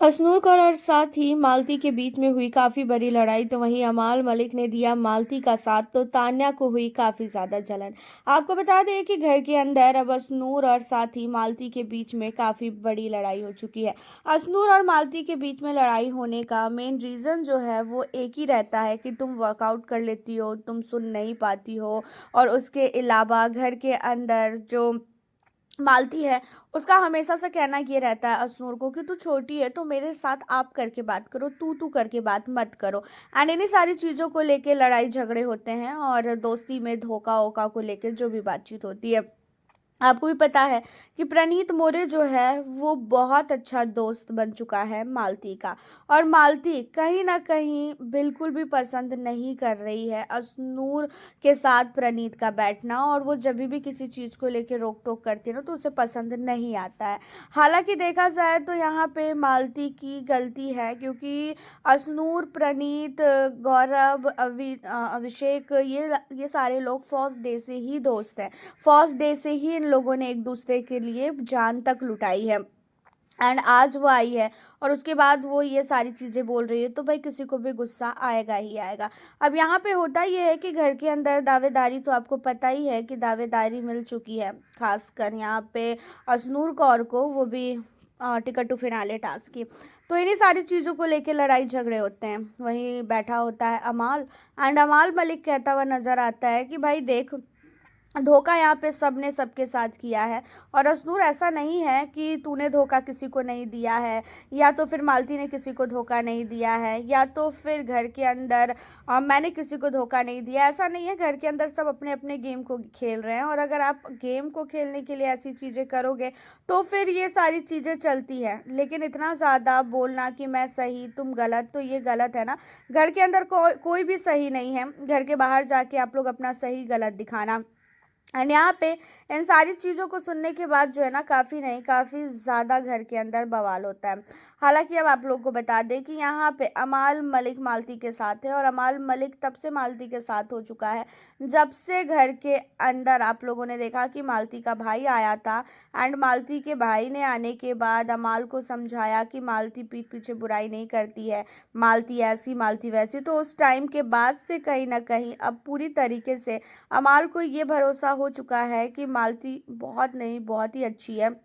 अश्नूर कौर और साथ ही मालती के बीच में हुई काफी बड़ी लड़ाई। तो वहीं अमाल मलिक ने दिया मालती का साथ, तो तान्या को हुई काफी ज्यादा जलन। आपको बता दें कि घर के अंदर अब अश्नूर और साथ ही मालती के बीच में काफी बड़ी लड़ाई हो चुकी है। अश्नूर और मालती के बीच में लड़ाई होने का मेन रीजन जो है वो एक ही रहता है कि तुम वर्कआउट कर लेती हो, तुम सुन नहीं पाती हो। और उसके अलावा घर के अंदर जो मालती है, उसका हमेशा से कहना ये रहता है अश्नूर को कि तू छोटी है तो मेरे साथ आप करके बात करो, तू करके बात मत करो। एंड इन्हीं सारी चीज़ों को लेके लड़ाई झगड़े होते हैं और दोस्ती में धोखा ओखा को लेके जो भी बातचीत होती है। आपको भी पता है कि प्रणीत मोरे जो है वो बहुत अच्छा दोस्त बन चुका है मालती का। और मालती कहीं ना कहीं बिल्कुल भी पसंद नहीं कर रही है अश्नूर के साथ प्रणीत का बैठना, और वो जब भी किसी चीज़ को लेकर रोक टोक करती है ना तो उसे पसंद नहीं आता है। हालांकि देखा जाए तो यहाँ पे मालती की गलती है, क्योंकि अश्नूर, प्रणीत, गौरव, अभिषेक, ये सारे लोग फर्स्ट डे से ही दोस्त हैं। फर्स्ट डे से ही इन लोगों ने एक दूसरे के लिए जान तक लुटाई है। एंड आज वो आई है और उसके बाद वो ये सारी चीज़ें बोल रही है, तो भाई किसी को भी गुस्सा आएगा ही आएगा। अब यहाँ पे होता ये है कि घर के अंदर दावेदारी, तो आपको पता ही है कि दावेदारी मिल चुकी है, खासकर यहाँ पे अश्नूर कौर को, वो भी टिकट टू फिनाले टास्क की। तो इन्हीं सारी चीज़ों को लेके लड़ाई झगड़े होते हैं। वहीं बैठा होता है अमाल, एंड अमाल मलिक कहता हुआ नजर आता है कि भाई देख, धोखा यहाँ पे सबने सबके साथ किया है। और अश्नूर, ऐसा नहीं है कि तूने धोखा किसी को नहीं दिया है, या तो फिर मालती ने किसी को धोखा नहीं दिया है, या तो फिर घर के अंदर मैंने किसी को धोखा नहीं दिया। ऐसा नहीं है, घर के अंदर सब अपने अपने गेम को खेल रहे हैं। और अगर आप गेम को खेलने के लिए ऐसी चीज़ें करोगे तो फिर ये सारी चीज़ें चलती है। लेकिन इतना ज़्यादा बोलना कि मैं सही तुम गलत, तो ये गलत है ना। घर के अंदर कोई भी सही नहीं है, घर के बाहर जाके आप लोग अपना सही गलत दिखाना। एंड यहाँ पे इन सारी चीज़ों को सुनने के बाद जो है ना, काफ़ी नहीं काफ़ी ज़्यादा घर के अंदर बवाल होता है। हालांकि अब आप लोगों को बता दें कि यहाँ पे अमाल मलिक मालती के साथ है, और अमाल मलिक तब से मालती के साथ हो चुका है जब से घर के अंदर आप लोगों ने देखा कि मालती का भाई आया था। एंड मालती के भाई ने आने के बाद अमाल को समझाया कि मालती पीठ पीछे बुराई नहीं करती है, मालती ऐसी मालती वैसी। तो उस टाइम के बाद से कहीं ना कहीं अब पूरी तरीके से अमाल को ये भरोसा हो चुका है कि मालती बहुत नहीं बहुत ही अच्छी है।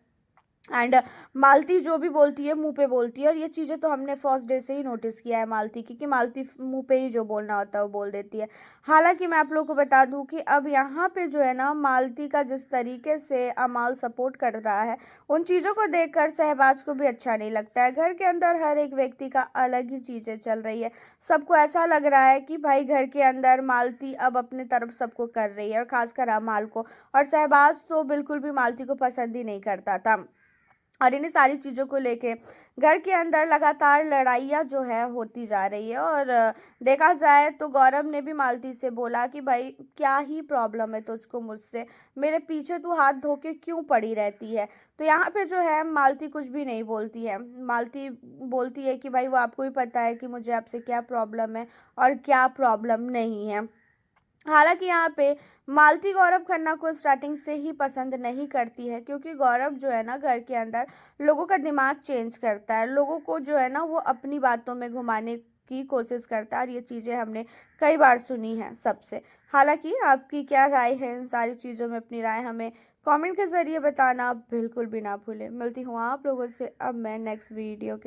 एंड मालती जो भी बोलती है मुंह पे बोलती है, और ये चीज़ें तो हमने फर्स्ट डे से ही नोटिस किया है मालती की, कि मालती मुंह पे ही जो बोलना होता है वो बोल देती है। हालांकि मैं आप लोगों को बता दूं कि अब यहाँ पे जो है ना, मालती का जिस तरीके से अमाल सपोर्ट कर रहा है, उन चीज़ों को देखकर शहबाज को भी अच्छा नहीं लगता है। घर के अंदर हर एक व्यक्ति का अलग ही चीज़ें चल रही है। सबको ऐसा लग रहा है कि भाई घर के अंदर मालती अब अपने तरफ सबको कर रही है, और खासकर अमाल को। और शहबाज तो बिल्कुल भी मालती को पसंद ही नहीं करता था। और इन्हीं सारी चीज़ों को लेके घर के अंदर लगातार लड़ाइयाँ जो है होती जा रही है। और देखा जाए तो गौरव ने भी मालती से बोला कि भाई क्या ही प्रॉब्लम है तुझको मुझसे, मेरे पीछे तू हाथ धो के क्यों पड़ी रहती है। तो यहाँ पे जो है मालती कुछ भी नहीं बोलती है। मालती बोलती है कि भाई वो आपको भी पता है कि मुझे आपसे क्या प्रॉब्लम है और क्या प्रॉब्लम नहीं है। हालांकि यहाँ पे मालती गौरव खन्ना को स्टार्टिंग से ही पसंद नहीं करती है, क्योंकि गौरव जो है ना, घर के अंदर लोगों का दिमाग चेंज करता है, लोगों को जो है ना वो अपनी बातों में घुमाने की कोशिश करता है। और ये चीज़ें हमने कई बार सुनी हैं सबसे। हालांकि आपकी क्या राय है इन सारी चीज़ों में, अपनी राय हमें कमेंट के ज़रिए बताना बिल्कुल भी ना भूलें। मिलती हूँ आप लोगों से अब मैं नेक्स्ट वीडियो के